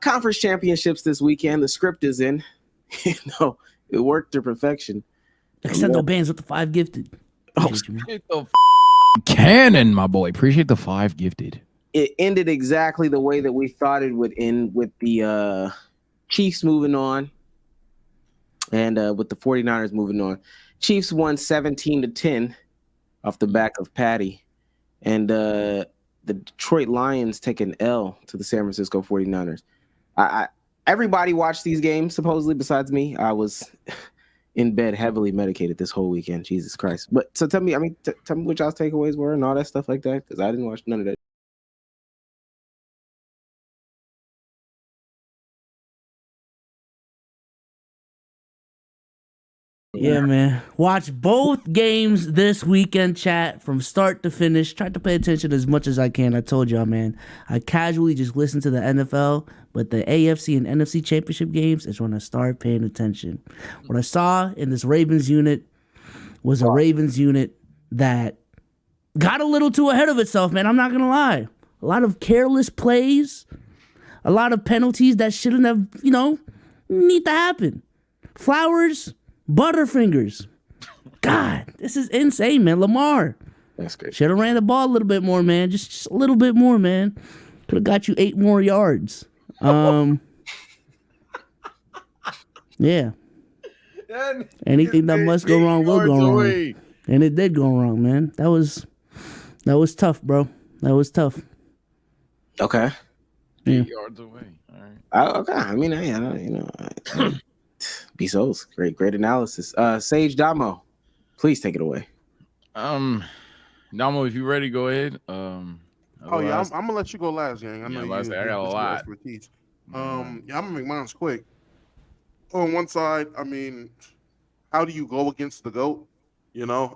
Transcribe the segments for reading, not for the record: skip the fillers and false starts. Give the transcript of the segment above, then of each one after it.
Conference championships this weekend. The script is in. It worked to perfection. Extendo bands with the 5 gifted. Appreciate the cannon, my boy. Appreciate the 5 gifted. It ended exactly the way that we thought it would end, with the Chiefs moving on and with the 49ers moving on. Chiefs won 17-10 off the back of Patty. And the Detroit Lions take an L to the San Francisco 49ers. Everybody watched these games, supposedly, besides me. I was in bed heavily medicated this whole weekend. Jesus Christ. But so tell me, tell me what y'all's takeaways were and all that stuff like that, because I didn't watch none of that. Yeah, man. Watch both games this weekend, chat, from start to finish. Tried to pay attention as much as I can. I told y'all, man. I casually just listen to the NFL, but the AFC and NFC championship games is when I start paying attention. What I saw in this Ravens unit was a Ravens unit that got a little too ahead of itself, man. I'm not going to lie. A lot of careless plays, a lot of penalties that shouldn't have, need to happen. Flowers, Butterfingers. God, this is insane, man. Lamar. That's great. Should have ran the ball a little bit more, man. Just a little bit more, man. Could have got you 8 more yards. Yeah. Anything that must go wrong will go wrong. And it did go wrong, man. That was tough, bro. That was tough. Okay. 8 yards away. All right. Okay. I don't, B Souls, great analysis. Sage Damo, please take it away. Damo, if you ready, go ahead. I'm gonna let you go last, gang. I know you. I got a lot. Expertise. I'm gonna make mine quick. On one side, how do you go against the GOAT?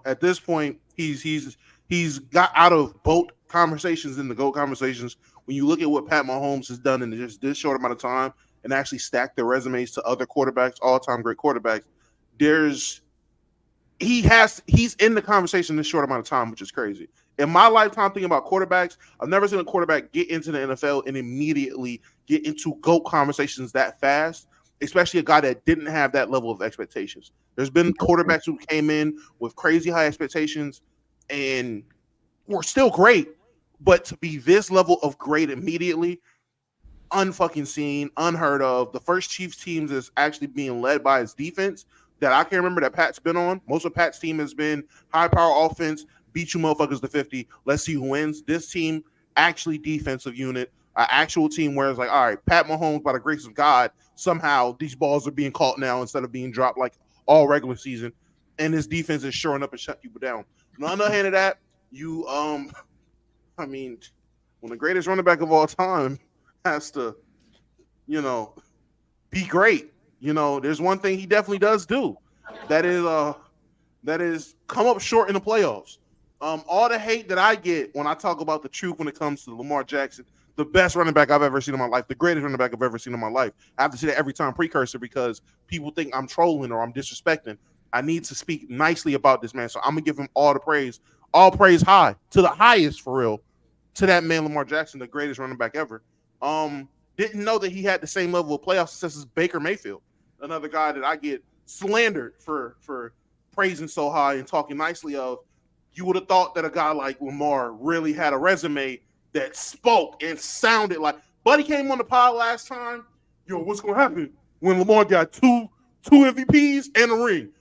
At this point, he's got out of both conversations in the GOAT conversations. When you look at what Pat Mahomes has done in just this short amount of time, and actually stack their resumes to other quarterbacks, all-time great quarterbacks, he's in the conversation this short amount of time, which is crazy. In my lifetime thinking about quarterbacks, I've never seen a quarterback get into the NFL and immediately get into GOAT conversations that fast, especially a guy that didn't have that level of expectations. There's been quarterbacks who came in with crazy high expectations and were still great, but to be this level of great immediately, unfucking seen, unheard of. The first Chiefs teams is actually being led by his defense that I can remember that Pat's been on. Most of Pat's team has been high power offense, beat you motherfuckers to 50. Let's see who wins. This team, actually defensive unit, an actual team where it's like, all right, Pat Mahomes, by the grace of God, somehow these balls are being caught now instead of being dropped like all regular season. And his defense is showing up and shut people down. On the other hand of that, when the greatest running back of all time has to, be great. There's one thing he definitely does do. That is come up short in the playoffs. All the hate that I get when I talk about the truth when it comes to Lamar Jackson, the best running back I've ever seen in my life, the greatest running back I've ever seen in my life. I have to say that every time, precursor, because people think I'm trolling or I'm disrespecting. I need to speak nicely about this man, so I'm gonna give him all praise high, to the highest, for real, to that man Lamar Jackson, the greatest running back ever. Didn't know that he had the same level of playoff success as Baker Mayfield, another guy that I get slandered for praising so high and talking nicely of. You would have thought that a guy like Lamar really had a resume that spoke and sounded like. Buddy came on the pod last time. Yo, what's gonna happen when Lamar got two MVPs and a ring?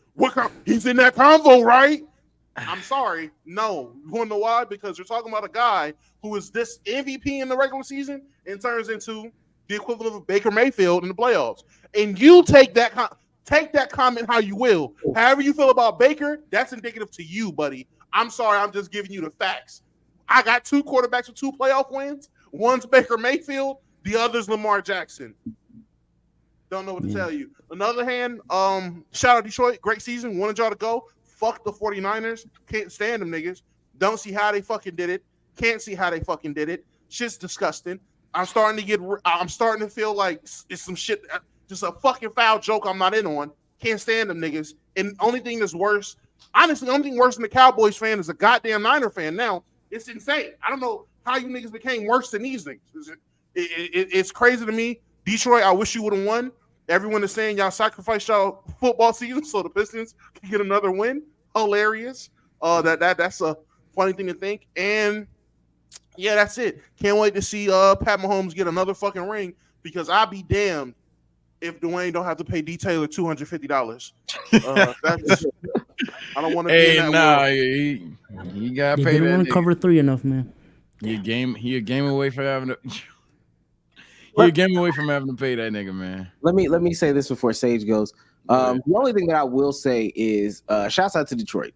He's in that convo, right? I'm sorry. No. You want to know why? Because you're talking about a guy who is this MVP in the regular season and turns into the equivalent of Baker Mayfield in the playoffs. And you take that comment how you will. However you feel about Baker, that's indicative to you, buddy. I'm sorry. I'm just giving you the facts. I got 2 quarterbacks with 2 playoff wins. One's Baker Mayfield. The other's Lamar Jackson. Don't know what to tell you. On the other hand, shout out Detroit. Great season. Wanted y'all to go. Fuck the 49ers. Can't stand them niggas. Don't see how they fucking did it. Can't see how they fucking did it. Shit's disgusting. I'm starting to feel like it's some shit, just a fucking foul joke I'm not in on. Can't stand them niggas. And only thing that's worse, honestly, the only thing worse than the Cowboys fan is a goddamn Niner fan now. It's insane. I don't know how you niggas became worse than these niggas. It's crazy to me. Detroit, I wish you would have won. Everyone is saying y'all sacrificed y'all football season so the Pistons can get another win. Hilarious. That's a funny thing to think. And yeah, that's it. Can't wait to see Pat Mahomes get another fucking ring because I'll be damned if Dwayne don't have to pay D Taylor $250. That's I don't want to be in that world. he got They paid. didn't want to cover 3 enough, man. He a game away from having to. He a game away from having to pay that nigga, man. Let me say this before Sage goes. The only thing that I will say is shouts out to Detroit.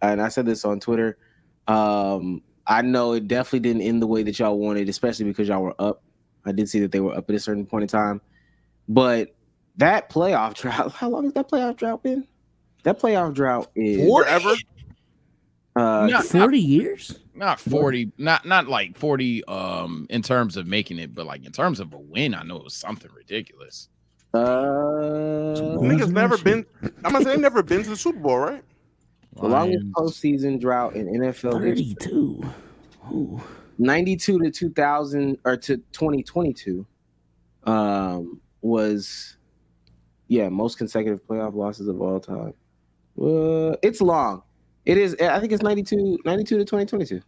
And I said this on Twitter. I know it definitely didn't end the way that y'all wanted, especially because y'all were up. I did see that they were up at a certain point in time. But that playoff drought, how long has that playoff drought been? That playoff drought is forever. 40 years? Not 40, not like 40 in terms of making it, but like in terms of a win, I know it was something ridiculous. Niggas never been. I'm gonna say they've never been to the Super Bowl, right? The longest postseason drought in NFL 32. Ooh. 92 to 2000 or to 2022 was most consecutive playoff losses of all time. It's long. It is. I think it's 92 to 2022.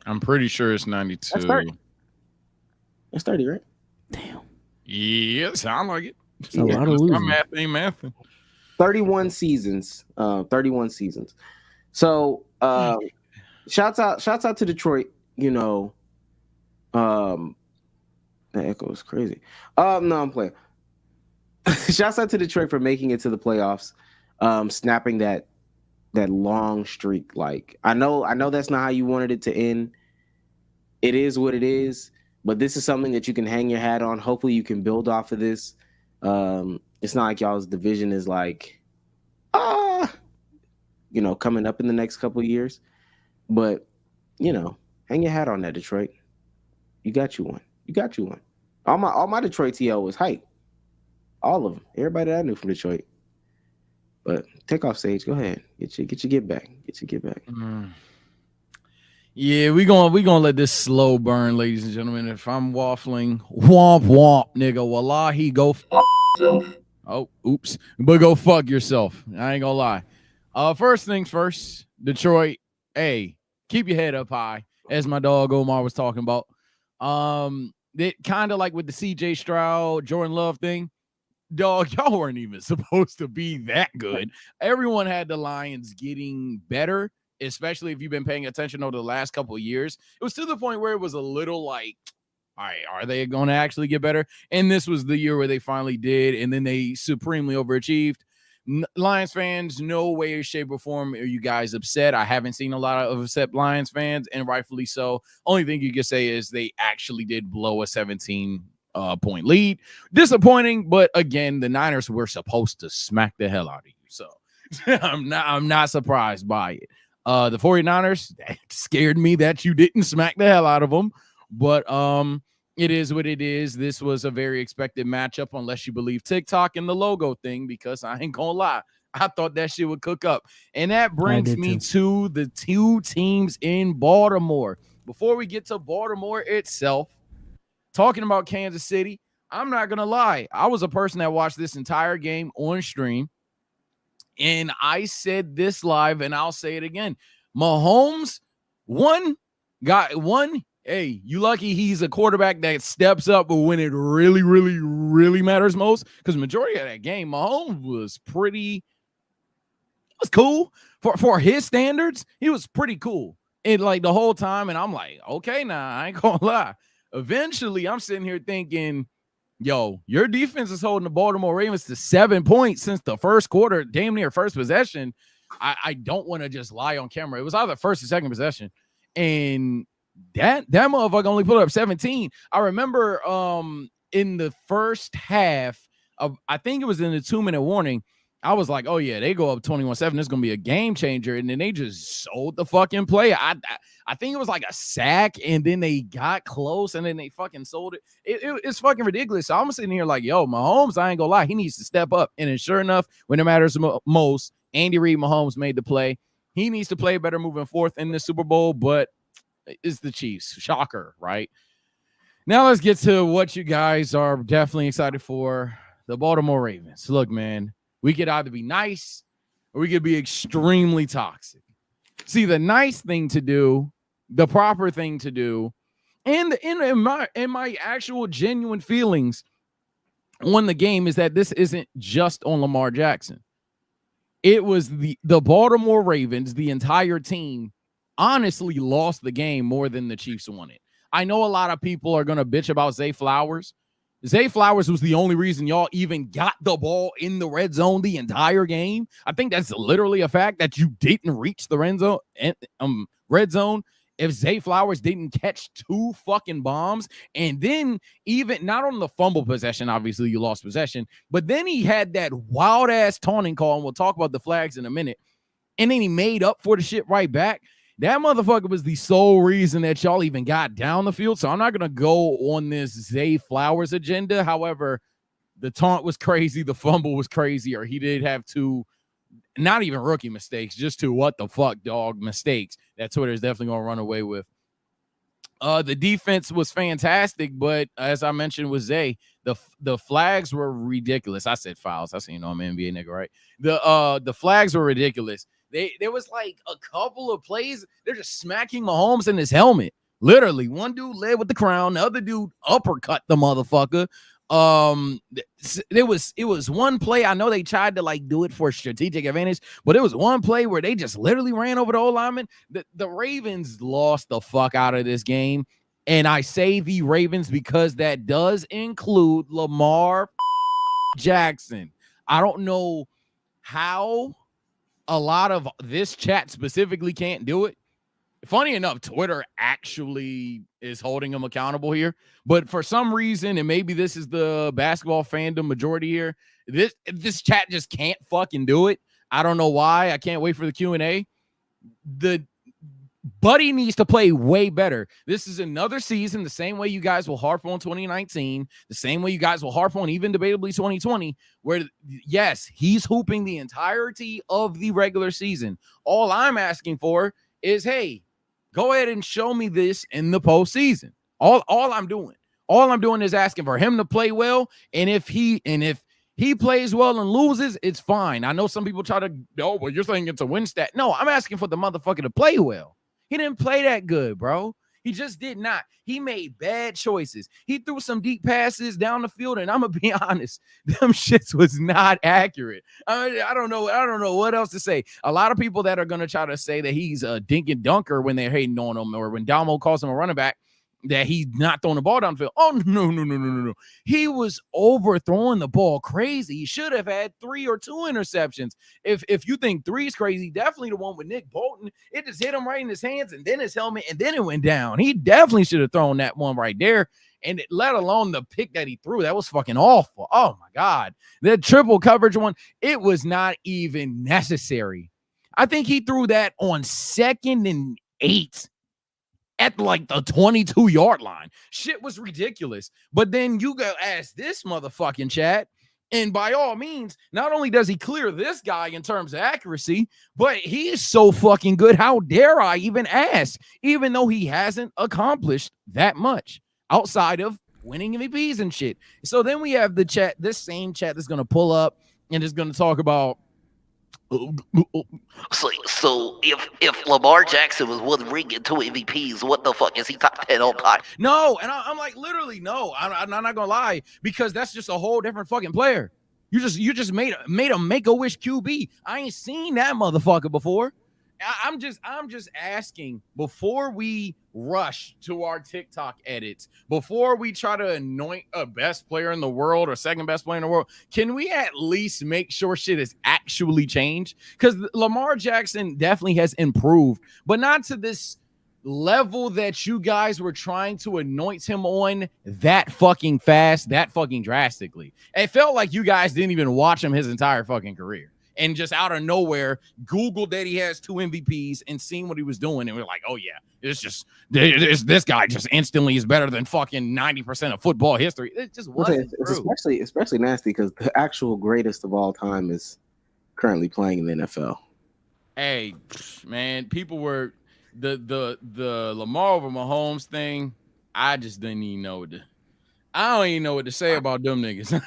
I'm pretty sure it's 92. That's 30. That's 30, right? Damn. Yeah, sound like it. It's a lot of losing. My math ain't mathing. 31 seasons. 31 seasons. So shouts out to Detroit. You know, that echo is crazy. No, I'm playing. Shouts out to Detroit for making it to the playoffs, snapping that long streak. Like I know that's not how you wanted it to end. It is what it is, but this is something that you can hang your hat on. Hopefully you can build off of this. It's not like y'all's division is like coming up in the next couple of years, but hang your hat on that, Detroit. You got you one. All my Detroit TL was hype. All of them. Everybody that I knew from Detroit. But take off, Sage. Go ahead. Get your get back. Yeah, we gonna let this slow burn, ladies and gentlemen. If I'm waffling, womp womp, nigga. Wallahi, go yourself. Oh, oops. But go fuck yourself. I ain't gonna lie. First things first, Detroit. Hey, keep your head up high, as my dog Omar was talking about. It kind of like with the CJ Stroud, Jordan Love thing. Dog, y'all weren't even supposed to be that good. Everyone had the Lions getting better, especially if you've been paying attention over the last couple of years. It was to the point where it was a little like, all right, are they going to actually get better? And this was the year where they finally did, and then they supremely overachieved. Lions fans, no way, shape, or form are you guys upset. I haven't seen a lot of upset Lions fans, and rightfully so. Only thing you can say is they actually did blow a 17 point lead. Disappointing, but again, the Niners were supposed to smack the hell out of you. So I'm not surprised by it. The 49ers, that scared me that you didn't smack the hell out of them. But it is what it is. This was a very expected matchup, unless you believe TikTok and the logo thing, because I ain't gonna lie, I thought that shit would cook up. And that brings me to the two teams in Baltimore. Before we get to Baltimore itself, talking about Kansas City, I'm not going to lie. I was a person that watched this entire game on stream, and I said this live, and I'll say it again. Mahomes, hey, you lucky he's a quarterback that steps up when it really, really, really matters most, because majority of that game, Mahomes was cool. For his standards, he was pretty cool. And like the whole time, and I'm like, okay, I ain't going to lie. Eventually, I'm sitting here thinking, yo, your defense is holding the Baltimore Ravens to 7 points since the first quarter, damn near first possession. I don't want to just lie on camera. It was either first or second possession. And that motherfucker only put up 17. I remember in the first half of, I think it was in the 2-minute warning, I was like, oh, yeah, they go up 21-7. This is going to be a game changer. And then they just sold the fucking play. I think it was like a sack, and then they got close, and then they fucking sold it. It's fucking ridiculous. So I'm sitting here like, yo, Mahomes, I ain't going to lie, he needs to step up. And then sure enough, when it matters most, Andy Reid, Mahomes made the play. He needs to play better moving forth in the Super Bowl, but it's the Chiefs. Shocker, right? Now let's get to what you guys are definitely excited for. The Baltimore Ravens. Look, man, we could either be nice or we could be extremely toxic. See, the nice thing to do, the proper thing to do, and in my actual genuine feelings on the game is that this isn't just on Lamar Jackson. It was the Baltimore Ravens, the entire team, honestly lost the game more than the Chiefs won it. I know a lot of people are going to bitch about Zay Flowers. Zay Flowers was the only reason y'all even got the ball in the red zone the entire game. I think that's literally a fact that you didn't reach the red zone if Zay Flowers didn't catch 2 fucking bombs. And then even not on the fumble possession, obviously you lost possession, but then he had that wild ass taunting call, and we'll talk about the flags in a minute. And then he made up for the shit right back. That motherfucker was the sole reason that y'all even got down the field. So I'm not going to go on this Zay Flowers agenda. However, the taunt was crazy. The fumble was crazy, or he did have 2, not even rookie mistakes, just 2 what the fuck dog mistakes that Twitter is definitely going to run away with. The defense was fantastic, but as I mentioned with Zay, the flags were ridiculous. I said fouls. I said, I'm an NBA nigga, right? The flags were ridiculous. There was like a couple of plays. They're just smacking Mahomes in his helmet. Literally, one dude led with the crown, the other dude uppercut the motherfucker. It was one play. I know they tried to like do it for strategic advantage, but it was one play where they just literally ran over the old lineman. The Ravens lost the fuck out of this game. And I say the Ravens because that does include Lamar Jackson. I don't know how a lot of this chat specifically can't do it. Funny enough, Twitter actually is holding him accountable here. But for some reason, and maybe this is the basketball fandom majority here, this chat just can't fucking do it. I don't know why. I can't wait for the Q&A. The Buddy needs to play way better. This is another season, the same way you guys will harp on 2019, the same way you guys will harp on even debatably 2020, where, yes, he's hooping the entirety of the regular season. All I'm asking for is, hey, go ahead and show me this in the postseason. All I'm doing is asking for him to play well, and if he plays well and loses, it's fine. I know some people try to, well, you're saying it's a win stat. No, I'm asking for the motherfucker to play well. He didn't play that good, bro. He just did not. He made bad choices. He threw some deep passes down the field, and I'm gonna be honest, them shits was not accurate. I don't know what else to say. A lot of people that are gonna try to say that he's a dink and dunker when they're hating on him, or when Damo calls him a running back, that he's not throwing the ball downfield. Oh, no. He was overthrowing the ball crazy. He should have had 3 or 2 interceptions. If you think 3 is crazy, definitely the one with Nick Bolton. It just hit him right in his hands and then his helmet, and then it went down. He definitely should have thrown that one right there. And let alone the pick that he threw. That was fucking awful. Oh, my God. That triple coverage one, it was not even necessary. I think he threw that on 2nd and 8. At like the 22-yard line. Shit was ridiculous. But then you go ask this motherfucking chat, and by all means, not only does he clear this guy in terms of accuracy, but he is so fucking good. How dare I even ask, even though he hasn't accomplished that much outside of winning MVPs and shit. So then we have the chat, this same chat that's going to pull up and is going to talk about, So if Lamar Jackson was with ringing 2 MVPs, what the fuck is he top 10 all time? No, and I'm like, literally, no. I'm not gonna lie, because that's just a whole different fucking player. You just made a Make-A-Wish QB. I ain't seen that motherfucker before. I'm just asking, before we rush to our TikTok edits, before we try to anoint a best player in the world or second best player in the world, can we at least make sure shit is actually changed? Because Lamar Jackson definitely has improved, but not to this level that you guys were trying to anoint him on that fucking fast, that fucking drastically. It felt like you guys didn't even watch him his entire fucking career. And just out of nowhere, Googled that he has 2 MVPs and seen what he was doing. And we're like, oh, yeah, this guy just instantly is better than fucking 90% of football history. It just wasn't true. It's especially nasty because the actual greatest of all time is currently playing in the NFL. Hey, man, people were the Lamar over Mahomes thing. I just didn't even know I don't even know what to say about them niggas.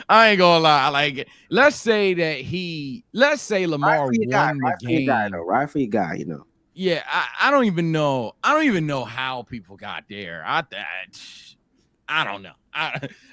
I ain't gonna lie. Like, let's say Lamar won the game. Right for your guy, you know. Yeah, I don't even know. I don't even know how people got there. I don't know.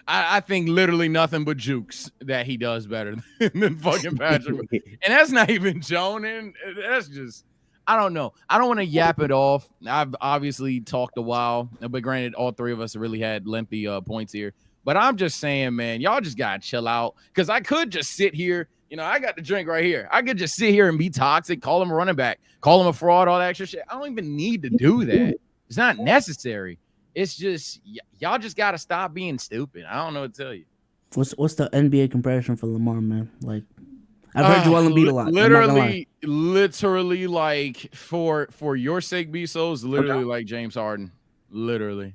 I think literally nothing but jukes that he does better than fucking Patrick. And that's not even joning. That's just, I don't know. I don't want to yap it off. I've obviously talked a while, but granted, all three of us really had lengthy points here. But I'm just saying, man, y'all just gotta chill out. Because I could just sit here. You know, I got the drink right here. I could just sit here and be toxic, call him a running back, call him a fraud, all that extra shit. I don't even need to do that. It's not necessary. It's just y'all just gotta stop being stupid. I don't know what to tell you. What's the NBA comparison for Lamar, man? Like, I've heard Joel Embiid a lot. Literally, like for your sake, Bezos, literally like James Harden, literally,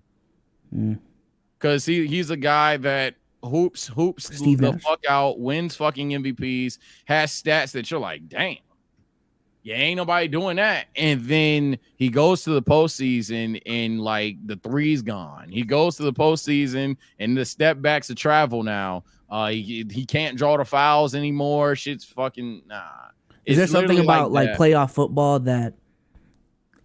because he's a guy that hoops the fuck out, wins fucking MVPs, has stats that you're like, damn, yeah, ain't nobody doing that. And then he goes to the postseason and like the three's gone. He goes to the postseason and the step backs to travel now. He can't draw the fouls anymore. Shit's fucking nah. Is there something about like playoff football that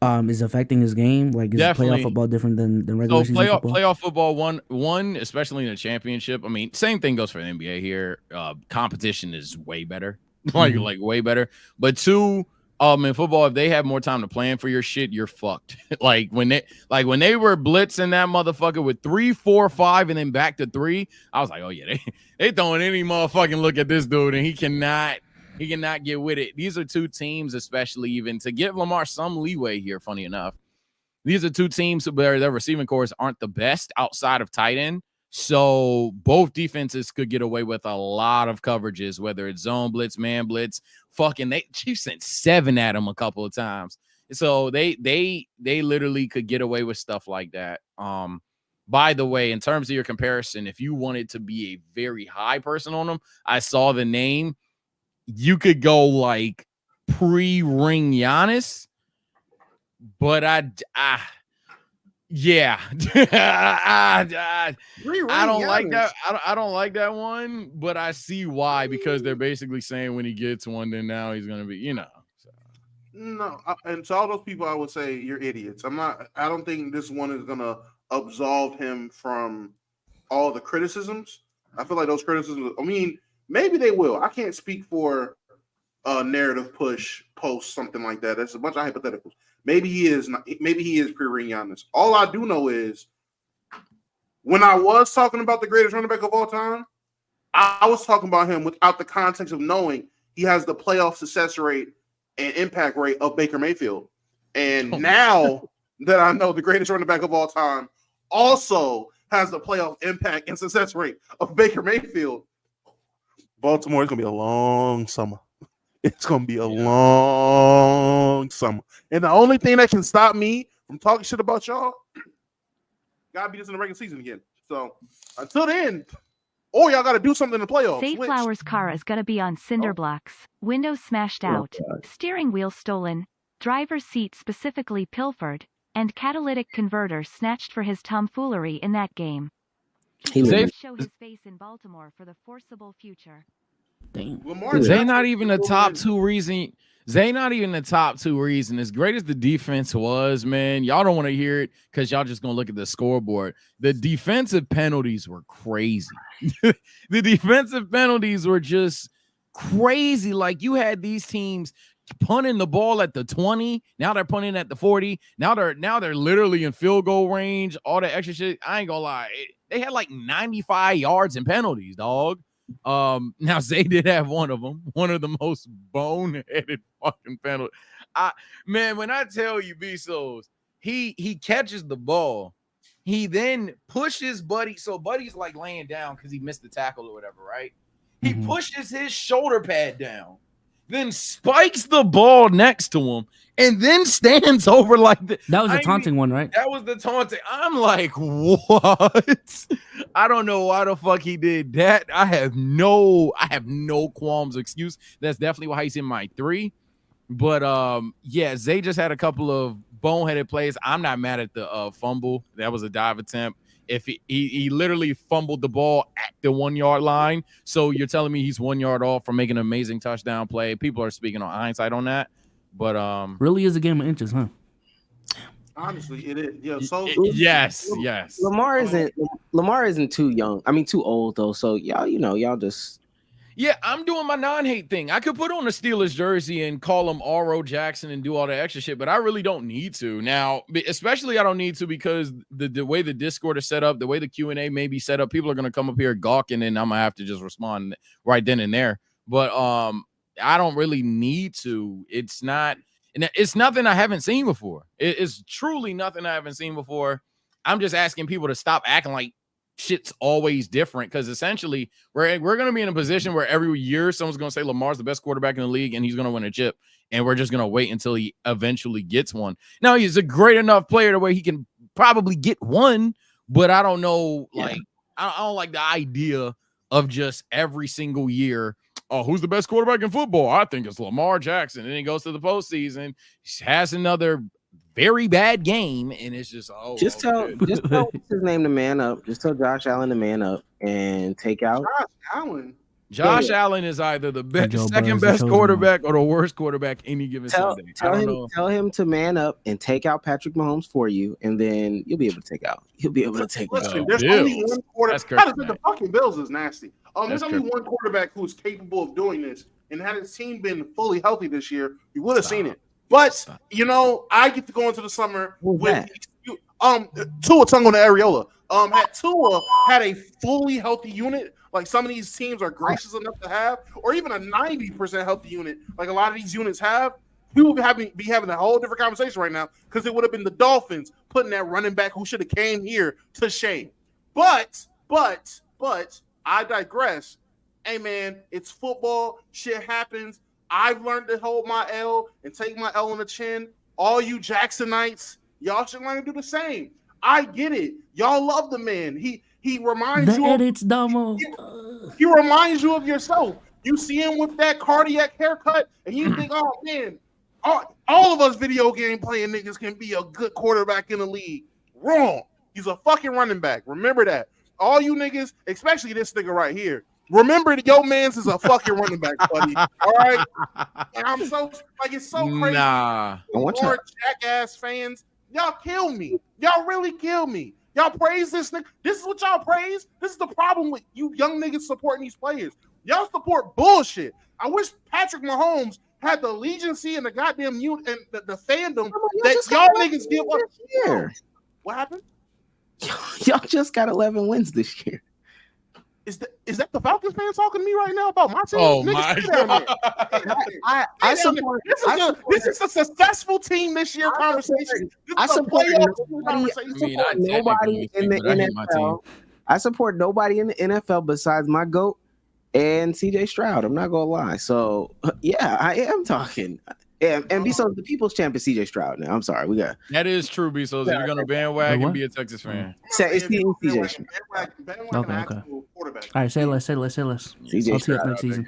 is affecting his game? Like, is playoff football different than regular season football? Playoff football, one, especially in a championship. I mean, same thing goes for the NBA here. Competition is way better, like way better. But two, in football, if they have more time to plan for your shit, you're fucked. like when they were blitzing that motherfucker with 3, 4, 5, and then back to 3, I was like, oh yeah, they throwing any motherfucking look at this dude, and he cannot get with it. These are two teams, especially even to give Lamar some leeway here. Funny enough, these are two teams where their receiving cores aren't the best outside of tight end. So both defenses could get away with a lot of coverages, whether it's zone blitz, man blitz. Fucking Chiefs sent 7 at them a couple of times. So they literally could get away with stuff like that. By the way, in terms of your comparison, if you wanted to be a very high person on them, I saw the name. You could go like pre-ring Giannis, but yeah, I don't like that. I don't like that one, but I see why, because they're basically saying when he gets one, then now he's gonna be, So. No, and to all those people, I would say you're idiots. I don't think this one is gonna absolve him from all the criticisms. I feel like those criticisms. I mean, maybe they will. I can't speak for a narrative push, post, something like that. That's a bunch of hypotheticals. Maybe he is not. Maybe he is pre-ring Giannis. All I do know is when I was talking about the greatest running back of all time, I was talking about him without the context of knowing he has the playoff success rate and impact rate of Baker Mayfield. And now that I know the greatest running back of all time also has the playoff impact and success rate of Baker Mayfield, Baltimore is going to be a long summer. It's going to be a long summer. And the only thing that can stop me from talking shit about y'all, got to be this in the regular season again. So until then, or y'all got to do something in the playoffs. Dayflower's car is going to be on cinder blocks, windows smashed out, steering wheel stolen, driver's seat specifically pilfered, and catalytic converter snatched for his tomfoolery in that game. He will show his face in Baltimore for the foreseeable future. Zay not even the top 2 reason. Zay not even the top 2 reason. As great as the defense was, man, y'all don't want to hear it because y'all just gonna look at the scoreboard. The defensive penalties were crazy. The defensive penalties were just crazy. Like, you had these teams punting the ball at the 20. Now they're punting at the 40. Now they're literally in field goal range. All that extra shit. I ain't gonna lie. They had like 95 yards in penalties, dog. Now Zay did have one of them, one of the most boneheaded fucking penalties. Man, when I tell you, Bezos, he catches the ball, he then pushes Buddy. So Buddy's like laying down because he missed the tackle or whatever, right? He pushes his shoulder pad down, then spikes the ball next to him, and then stands over like that. That was a taunting one, right? That was the taunting. I'm like, what? I don't know why the fuck he did that. I have no qualms excuse. That's definitely why he's in my 3. But yeah, Zay just had a couple of boneheaded plays. I'm not mad at the fumble. That was a dive attempt. If he literally fumbled the ball at the 1 yard line. So you're telling me he's 1 yard off from making an amazing touchdown play. People are speaking on hindsight on that. But really is a game of inches, huh? Honestly, it is. Yeah. So yes. Lamar isn't too young. I mean, too old though. So y'all just. Yeah, I'm doing my non-hate thing. I could put on a Steelers jersey and call him R.O. Jackson and do all that extra shit, but I really don't need to. Now, especially I don't need to because the way the Discord is set up, the way the Q&A may be set up, people are going to come up here gawking and I'm going to have to just respond right then and there. But I don't really need to. It's nothing I haven't seen before. It's truly nothing I haven't seen before. I'm just asking people to stop acting like shit's always different because essentially we're going to be in a position where every year someone's going to say Lamar's the best quarterback in the league and he's going to win a chip, and we're just going to wait until he eventually gets one. Now, he's a great enough player to where he can probably get one, but I don't know, like I don't like the idea of just every single year, oh, who's the best quarterback in football? I think it's Lamar Jackson. And then he goes to the postseason, has another very bad game, and it's just tell what's his name to man up. Just tell Josh Allen to man up and take out Josh Allen is either the second best quarterback or the worst quarterback any given Sunday. Tell him to man up and take out Patrick Mahomes for you, and then you'll be able to take out. He'll be able to take out. There's only one quarterback. The fucking Bills is nasty. There's only one quarterback who's capable of doing this, and had his team been fully healthy this year, you would have seen it. But I get to go into the summer with Tua Tonga to Areola. Had Tua had a fully healthy unit, like some of these teams are gracious enough to have, or even a 90% healthy unit, like a lot of these units have, we would be having a whole different conversation right now because it would have been the Dolphins putting that running back who should have came here to shame. But I digress. Hey man, it's football. Shit happens. I've learned to hold my L and take my L on the chin. All you Jacksonites, y'all should learn to do the same. I get it. Y'all love the man. He reminds you. He reminds you of yourself. You see him with that cardiac haircut, and you think, oh man, all of us video game playing niggas can be a good quarterback in the league. Wrong. He's a fucking running back. Remember that. All you niggas, especially this nigga right here. Remember that your man's is a fucking running back, buddy. All right, and I'm so it's so crazy. More jackass fans, y'all kill me. Y'all really kill me. Y'all praise this nigga. This is what y'all praise. This is the problem with you young niggas supporting these players. Y'all support bullshit. I wish Patrick Mahomes had the allegiancy and the goddamn and the fandom that y'all niggas give up. Year. What happened? Y'all just got 11 wins this year. Is that the Falcons fan talking to me right now about my team? Oh my God. I support. This is a successful team this year. Conversation. I support nobody in the NFL. I support nobody in the NFL besides my GOAT and CJ Stroud. I'm not gonna lie. So yeah, I am talking. And Bezos, the people's champ is CJ Stroud now. I'm sorry, we got that is true, Bezos. If you're gonna bandwagon, be a Texas fan. It's CJ Stroud. Okay. All right, say less. CJ I'll see you next season.